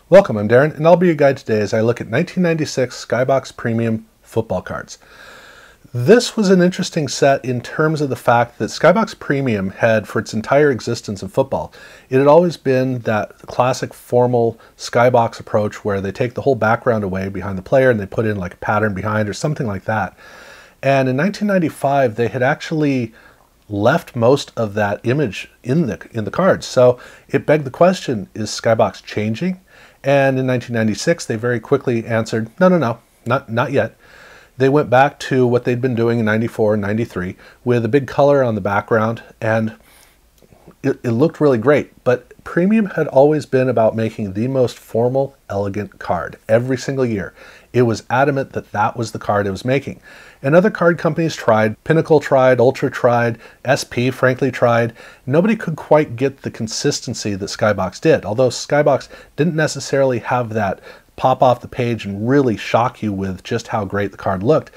Welcome, I'm Darren, and I'll be your guide today as I look at 1996 SkyBox Premium football cards. This was an interesting set in terms of the fact that SkyBox Premium had, for its entire existence in football, it had always been that classic formal SkyBox approach where they take the whole background away behind the player and they put in like a pattern behind or something like that. And in 1995, they had actually left most of that image in the cards. So it begged the question, is SkyBox changing? And in 1996, they very quickly answered, no, not yet. They went back to what they'd been doing in 94 and 93 with a big color on the background, and it looked really great. But Premium had always been about making the most formal, elegant card every single year. It was adamant that that was the card it was making. And other card companies tried. Pinnacle tried, Ultra tried, SP frankly tried. Nobody could quite get the consistency that SkyBox did, although SkyBox didn't necessarily have that pop off the page and really shock you with just how great the card looked.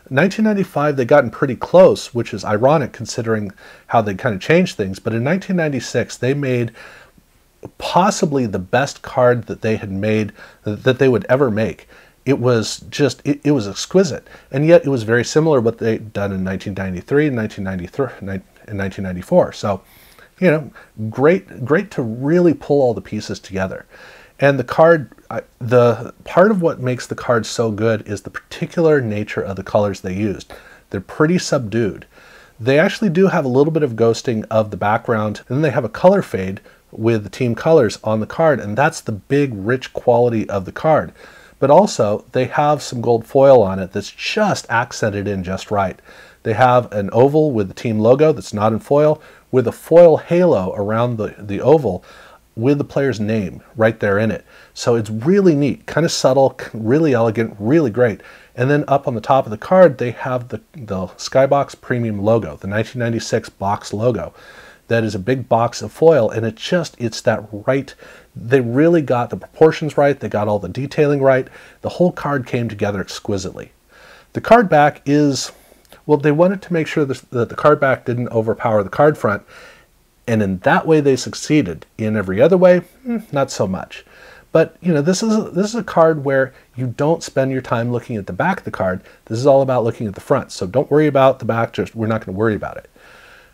In 1995, they'd gotten pretty close, which is ironic considering how they kind of changed things. But in 1996, they made possibly the best card that they had made, that they would ever make. It was just, it was exquisite. And yet it was very similar to what they'd done in 1993 and 1994. So, you know, great to really pull all the pieces together. And the card, the part of what makes the card so good is the particular nature of the colors they used. They're pretty subdued. They actually do have a little bit of ghosting of the background, and then they have a color fade with the team colors on the card, and that's the big, rich quality of the card. But also, they have some gold foil on it that's just accented in just right. They have an oval with the team logo that's not in foil, with a foil halo around the oval, with the player's name right there in it. So it's really neat, kind of subtle, really elegant, really great. And then up on the top of the card, they have the SkyBox Premium logo, the 1996 box logo. That is a big box of foil, and it's that right, they really got the proportions right, they got all the detailing right. The whole card came together exquisitely. The card back is, well, they wanted to make sure that the card back didn't overpower the card front, and in that way they succeeded. In every other way, not so much. But you know, this is a card where you don't spend your time looking at the back of the card. This is all about looking at the front. So don't worry about the back, we're not going to worry about it.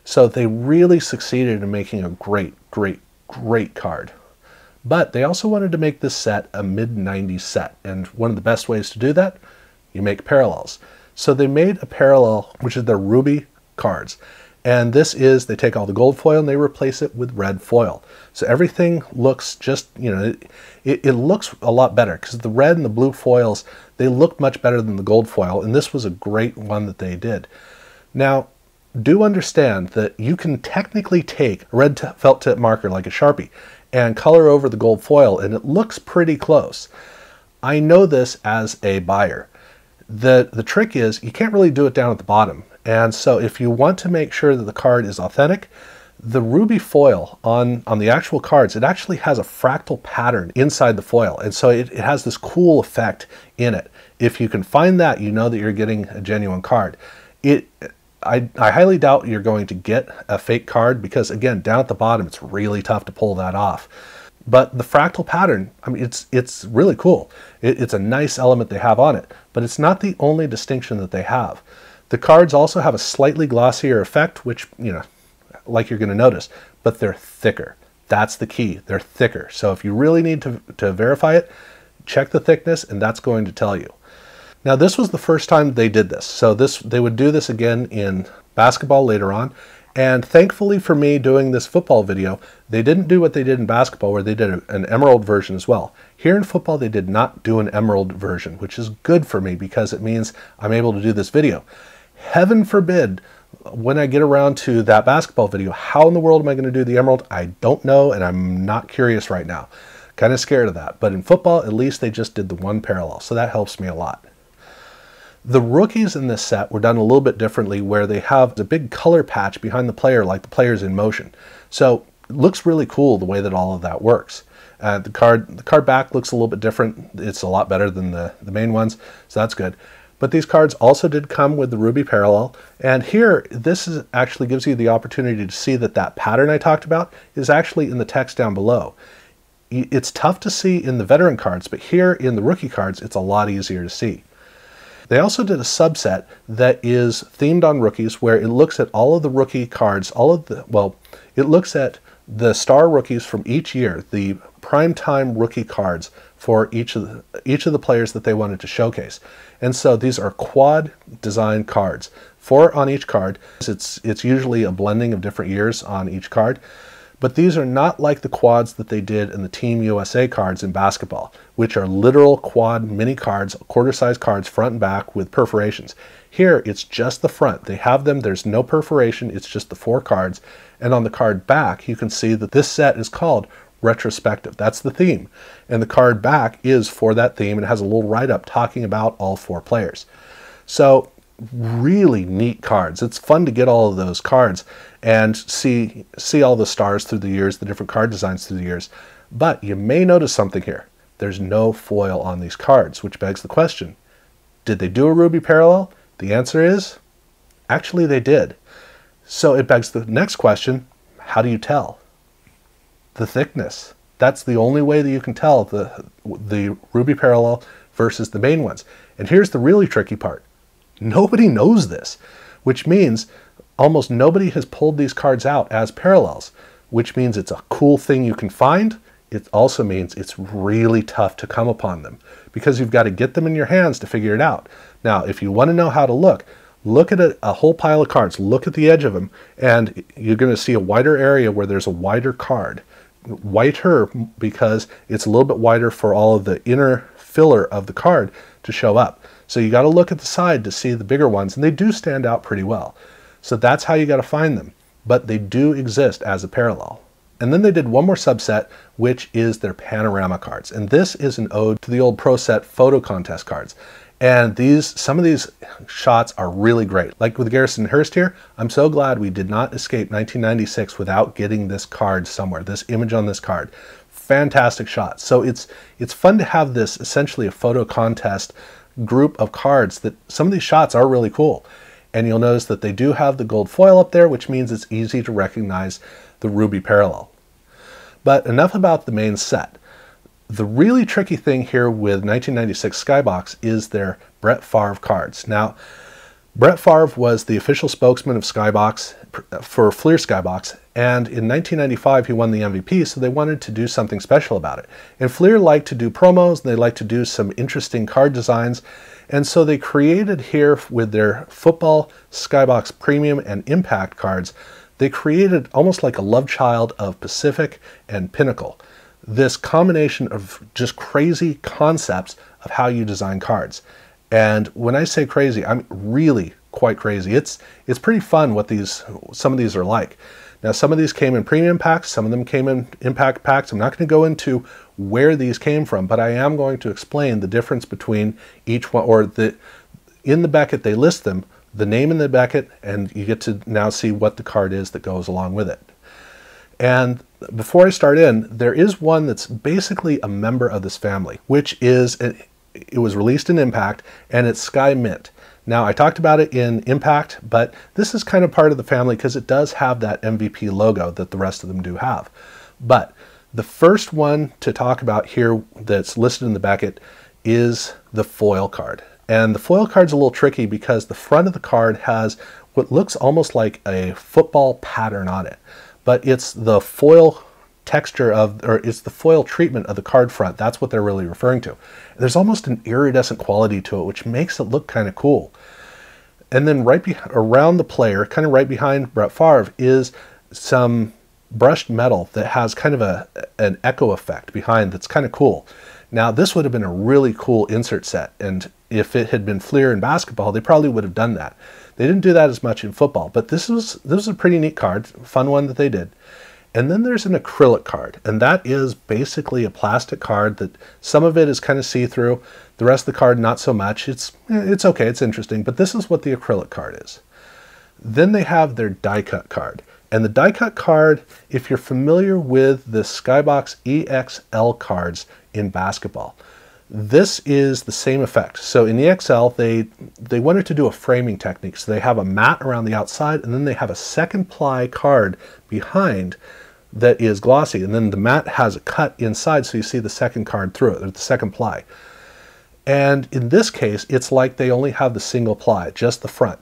So they really succeeded in making a great card. But they also wanted to make this set a mid-90s set, and one of the best ways to do that, you make parallels. So they made a parallel, which is their ruby cards. And this is, they take all the gold foil and they replace it with red foil. So everything looks just, you know, it looks a lot better because the red and the blue foils, they look much better than the gold foil, and this was a great one that they did. Now, do understand that you can technically take a red felt tip marker like a Sharpie and color over the gold foil, and it looks pretty close. I know this as a buyer. The trick is you can't really do it down at the bottom. And so if you want to make sure that the card is authentic, the ruby foil on the actual cards, it actually has a fractal pattern inside the foil. And so it has this cool effect in it. If you can find that, you know that you're getting a genuine card. I highly doubt you're going to get a fake card because, again, down at the bottom, it's really tough to pull that off. But the fractal pattern, I mean, it's really cool. It's a nice element they have on it, but it's not the only distinction that they have. The cards also have a slightly glossier effect, which, you know, like you're going to notice, but they're thicker. That's the key. They're thicker. So if you really need to verify it, check the thickness, and that's going to tell you. Now, this was the first time they did this. So they would do this again in basketball later on. And thankfully for me doing this football video, they didn't do what they did in basketball where they did an emerald version as well. Here in football, they did not do an emerald version, which is good for me because it means I'm able to do this video. Heaven forbid, when I get around to that basketball video, how in the world am I going to do the emerald? I don't know, and I'm not curious right now. Kind of scared of that. But in football, at least they just did the one parallel, so that helps me a lot. The rookies in this set were done a little bit differently where they have a big color patch behind the player like the player's in motion. So it looks really cool the way that all of that works. The card back looks a little bit different. It's a lot better than the main ones, so that's good. But these cards also did come with the ruby parallel. And here, actually gives you the opportunity to see that pattern I talked about is actually in the text down below. it's tough to see in the veteran cards, but here in the rookie cards, it's a lot easier to see. They also did a subset that is themed on rookies, where it looks at all of the rookie cards, it looks at the star rookies from each year, the primetime rookie cards for each of the players that they wanted to showcase. And so these are quad design cards, 4 on each card. It's usually a blending of different years on each card. But these are not like the quads that they did in the Team USA cards in basketball, which are literal quad mini cards, quarter-size cards, front and back with perforations. Here, it's just the front. They have them, there's no perforation, it's just the 4 cards. And on the card back, you can see that this set is called Retrospective. That's the theme. And the card back is for that theme, and it has a little write-up talking about all 4 players. So, really neat cards. It's fun to get all of those cards and see all the stars through the years, the different card designs through the years. But you may notice something here. There's no foil on these cards, which begs the question, did they do a Ruby parallel? The answer is, actually they did. So it begs the next question, how do you tell? The thickness. That's the only way that you can tell the Ruby parallel versus the main ones. And here's the really tricky part. Nobody knows this, which means almost nobody has pulled these cards out as parallels, which means it's a cool thing you can find. It also means it's really tough to come upon them because you've got to get them in your hands to figure it out. Now, if you want to know how to look at a whole pile of cards, look at the edge of them, and you're going to see a wider area where there's a wider card. Whiter because it's a little bit wider for all of the inner filler of the card to show up. So you got to look at the side to see the bigger ones, and they do stand out pretty well. So that's how you got to find them. But they do exist as a parallel. And then they did one more subset, which is their Panorama cards. And this is an ode to the old Pro Set photo contest cards. And some of these shots are really great. Like with Garrison Hurst here, I'm so glad we did not escape 1996 without getting this card somewhere, this image on this card. Fantastic shot. So it's fun to have this essentially a photo contest group of cards that some of these shots are really cool. And you'll notice that they do have the gold foil up there, which means it's easy to recognize the Ruby parallel. But enough about the main set. The really tricky thing here with 1996 SkyBox is their Brett Favre cards. Now, Brett Favre was the official spokesman of SkyBox for Fleer SkyBox, and in 1995 he won the MVP, so they wanted to do something special about it. And Fleer liked to do promos, and they liked to do some interesting card designs, and so they created here with their football SkyBox Premium and Impact cards, they created almost like a love child of Pacific and Pinnacle. This combination of just crazy concepts of how you design cards. And when I say crazy, I'm really quite crazy. It's pretty fun what some of these are like. Now, some of these came in premium packs, some of them came in impact packs. I'm not going to go into where these came from, but I am going to explain the difference between each one, or in the Beckett they list them, the name in the Beckett, and you get to now see what the card is that goes along with it. And before I start in, there is one that's basically a member of this family, which is, it was released in Impact, and it's Sky Mint. Now, I talked about it in Impact, but this is kind of part of the family because it does have that MVP logo that the rest of them do have. But the first one to talk about here that's listed in the Beckett is the foil card. And the foil card's a little tricky because the front of the card has what looks almost like a football pattern on it. But it's the foil texture or it's the foil treatment of the card front. That's what they're really referring to. There's almost an iridescent quality to it, which makes it look kind of cool. And then around the player, kind of right behind Brett Favre, is some brushed metal that has kind of an echo effect behind that's kind of cool. Now, this would have been a really cool insert set, and if it had been Fleer in basketball, they probably would have done that. They didn't do that as much in football, but this was a pretty neat card, fun one that they did. And then there's an acrylic card, and that is basically a plastic card that some of it is kind of see-through, the rest of the card not so much. It's okay, it's interesting, but this is what the acrylic card is. Then they have their die-cut card. And the die-cut card, if you're familiar with the SkyBox EXL cards in basketball, this is the same effect. So in the XL, they wanted to do a framing technique. So they have a mat around the outside, and then they have a second ply card behind that is glossy, and then the mat has a cut inside, so you see the second card through it, or the second ply. And in this case, it's like they only have the single ply, just the front.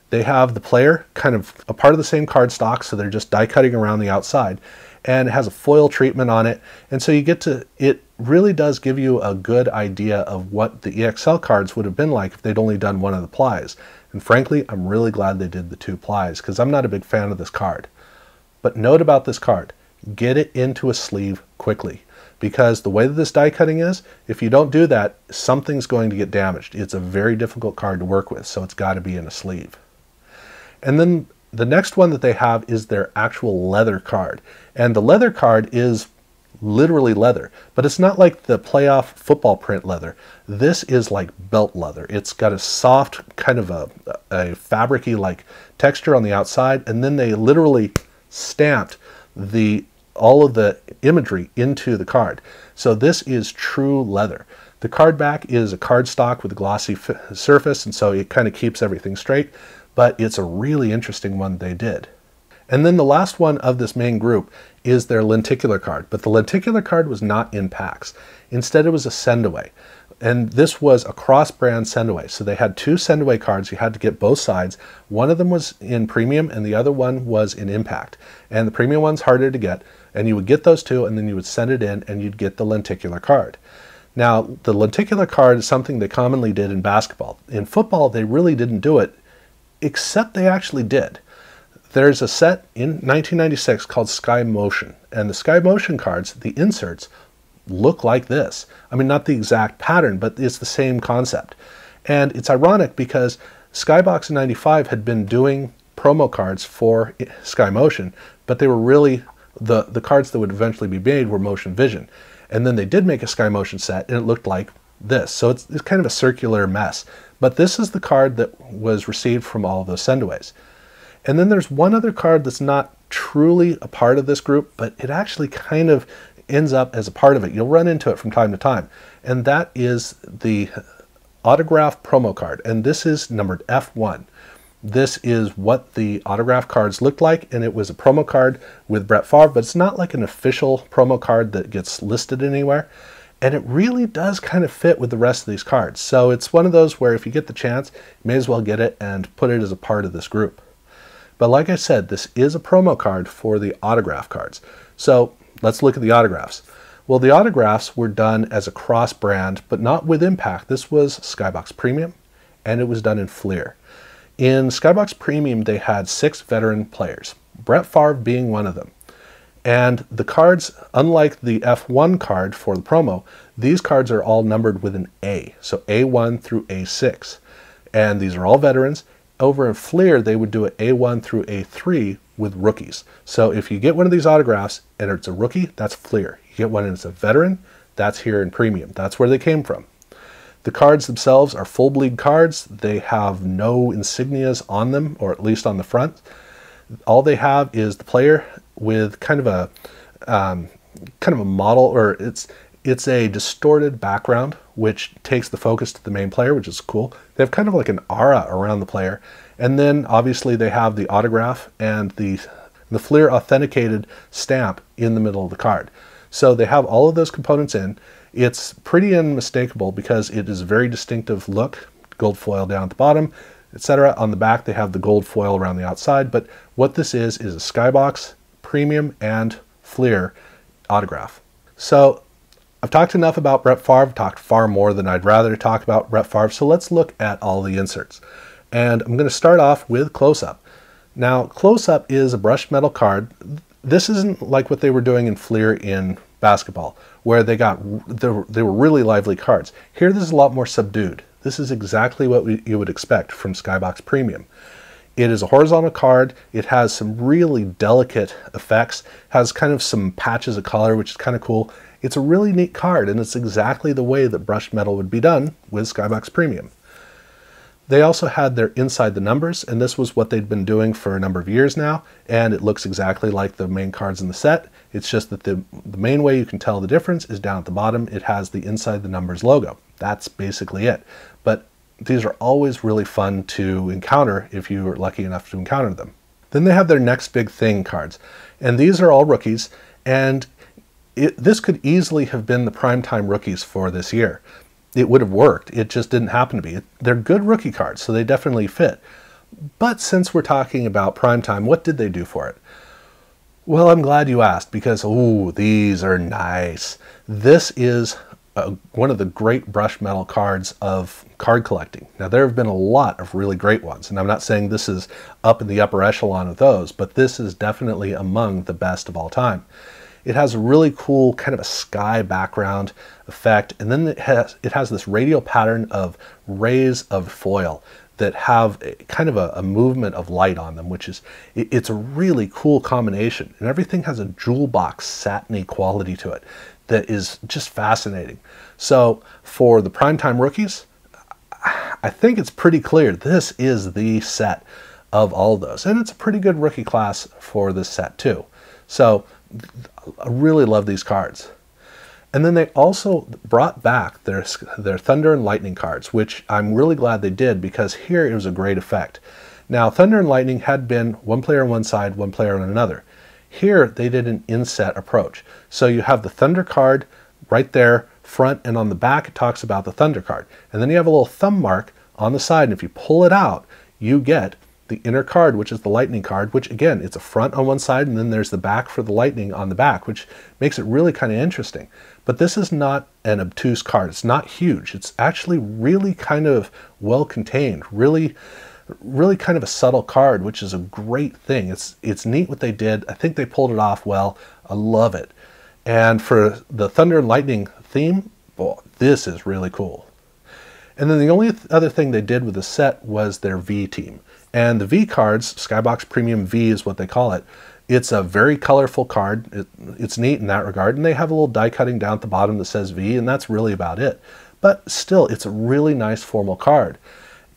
They have the player kind of a part of the same card stock, so they're just die cutting around the outside, and it has a foil treatment on it. And so you get to, it really does give you a good idea of what the EXL cards would have been like if they'd only done one of the plies. And frankly, I'm really glad they did the 2 plies, because I'm not a big fan of this card. But note about this card, get it into a sleeve quickly, because the way that this die cutting is, if you don't do that, something's going to get damaged. It's a very difficult card to work with, so it's got to be in a sleeve. And then the next one that they have is their actual leather card. And the leather card is literally leather, but it's not like the playoff football print leather. This is like belt leather. It's got a soft kind of a fabric-y like texture on the outside, and then they literally stamped all of the imagery into the card. So this is true leather. The card back is a cardstock with a glossy surface, and so it kind of keeps everything straight, but it's a really interesting one they did. And then the last one of this main group is their lenticular card, but the lenticular card was not in packs. Instead, it was a send-away. And this was a cross-brand send-away. So they had 2 send-away cards. You had to get both sides. One of them was in Premium, and the other one was in Impact. And the Premium one's harder to get, and you would get those 2, and then you would send it in, and you'd get the lenticular card. Now, the lenticular card is something they commonly did in basketball. In football, they really didn't do it, except they actually did. There's a set in 1996 called Sky Motion, and the Sky Motion cards, the inserts, look like this. I mean, not the exact pattern, but it's the same concept. And it's ironic because SkyBox in 95 had been doing promo cards for Sky Motion, but they were really, the cards that would eventually be made were Motion Vision. And then they did make a Sky Motion set, and it looked like this. So it's kind of a circular mess. But this is the card that was received from all of those sendaways. And then there's one other card that's not truly a part of this group, but it actually kind of ends up as a part of it. You'll run into it from time to time. And that is the autograph promo card. And this is numbered F1. This is what the autograph cards looked like, and it was a promo card with Brett Favre, but it's not like an official promo card that gets listed anywhere. And it really does kind of fit with the rest of these cards. So it's one of those where if you get the chance, you may as well get it and put it as a part of this group. But like I said, this is a promo card for the autograph cards. So let's look at the autographs. Well, the autographs were done as a cross brand, but not with Impact. This was SkyBox Premium, and it was done in Fleer. In SkyBox Premium, they had 6 veteran players, Brett Favre being one of them. And the cards, unlike the F1 card for the promo, these cards are all numbered with an A, so A1 through A6. And these are all veterans. Over in Fleer, they would do an A1 through A3 with rookies. So if you get one of these autographs and it's a rookie, that's Fleer. You get one and it's a veteran, that's here in Premium. That's where they came from. The cards themselves are full bleed cards. They have no insignias on them, or at least on the front. All they have is the player with kind of a model, or it's a distorted background, which takes the focus to the main player, which is cool. They have kind of like an aura around the player. And then obviously they have the autograph and the Fleer authenticated stamp in the middle of the card. So they have all of those components in. It's pretty unmistakable because it is a very distinctive look, gold foil down at the bottom, etc. On the back they have the gold foil around the outside, but what this is a SkyBox Premium and Fleer autograph. So I've talked enough about Brett Favre. I've talked far more than I'd rather talk about Brett Favre, so let's look at all the inserts. And I'm going to start off with Close-Up. Now, Close-Up is a brushed metal card. This isn't like what they were doing in Fleer in basketball, where they were really lively cards. Here, this is a lot more subdued. This is exactly what you would expect from SkyBox Premium. It is a horizontal card. It has some really delicate effects, has kind of some patches of color, which is kind of cool. It's a really neat card, and it's exactly the way that brushed metal would be done with SkyBox Premium. They also had their Inside the Numbers, and this was what they'd been doing for a number of years now, and it looks exactly like the main cards in the set. It's just that the main way you can tell the difference is down at the bottom. It has the Inside the Numbers logo. That's basically it. But these are always really fun to encounter if you are lucky enough to encounter them. Then they have their next big thing cards. And these are all rookies, and this could easily have been the primetime rookies for this year. It would have worked. It just didn't happen to be. They're good rookie cards, so they definitely fit. But since we're talking about primetime, what did they do for it? Well, I'm glad you asked, because, ooh, these are nice. This is one of the great brush metal cards of card collecting. Now, there have been a lot of really great ones, and I'm not saying this is up in the upper echelon of those, but this is definitely among the best of all time. It has a really cool kind of a sky background effect, and then it has this radial pattern of rays of foil that have kind of a movement of light on them, which is, it's a really cool combination. And everything has a jewel box satiny quality to it that is just fascinating. So for the primetime rookies, I think it's pretty clear this is the set of all of those. And it's a pretty good rookie class for this set too. So I really love these cards. And then they also brought back their Thunder and Lightning cards, which I'm really glad they did, because here it was a great effect. Now, Thunder and Lightning had been one player on one side, one player on another. Here, they did an inset approach. So you have the Thunder card right there, front, and on the back it talks about the Thunder card. And then you have a little thumb mark on the side, and if you pull it out, you get the inner card, which is the Lightning card, which again, it's a front on one side, and then there's the back for the Lightning on the back, which makes it really kind of interesting. But this is not an obtuse card. It's not huge. It's actually really kind of well contained, really kind of a subtle card, which is a great thing. It's neat what they did. I think they pulled it off well. I love it. And for the Thunder and Lightning theme, well, this is really cool. And then the only other thing they did with the set was their V team. And the V cards, SkyBox Premium V is what they call it. It's a very colorful card. It's neat in that regard. And they have a little die cutting down at the bottom that says V, and that's really about it. But still, it's a really nice formal card.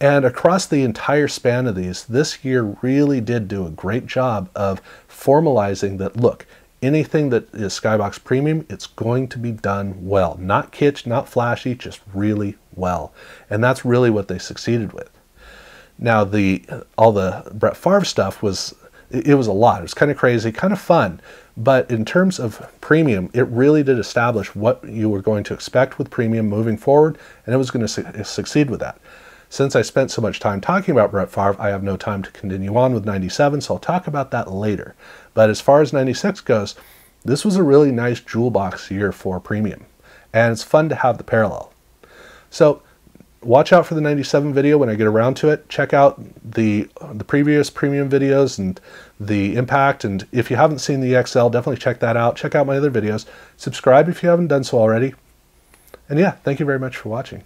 And across the entire span of these, this year really did do a great job of formalizing that, look, anything that is SkyBox Premium, it's going to be done well. Not kitsch, not flashy, just really well. And that's really what they succeeded with. Now, all the Brett Favre stuff was a lot. It was kind of crazy, kind of fun. But in terms of Premium, it really did establish what you were going to expect with Premium moving forward, and it was going to succeed with that. Since I spent so much time talking about Brett Favre, I have no time to continue on with 97, so I'll talk about that later. But as far as 96 goes, this was a really nice jewel box year for Premium, and it's fun to have the parallel. So watch out for the 97 video when I get around to it. Check out the previous Premium videos and the Impact, and if you haven't seen the XL, definitely check that out. Check out my other videos. Subscribe if you haven't done so already. And yeah, thank you very much for watching.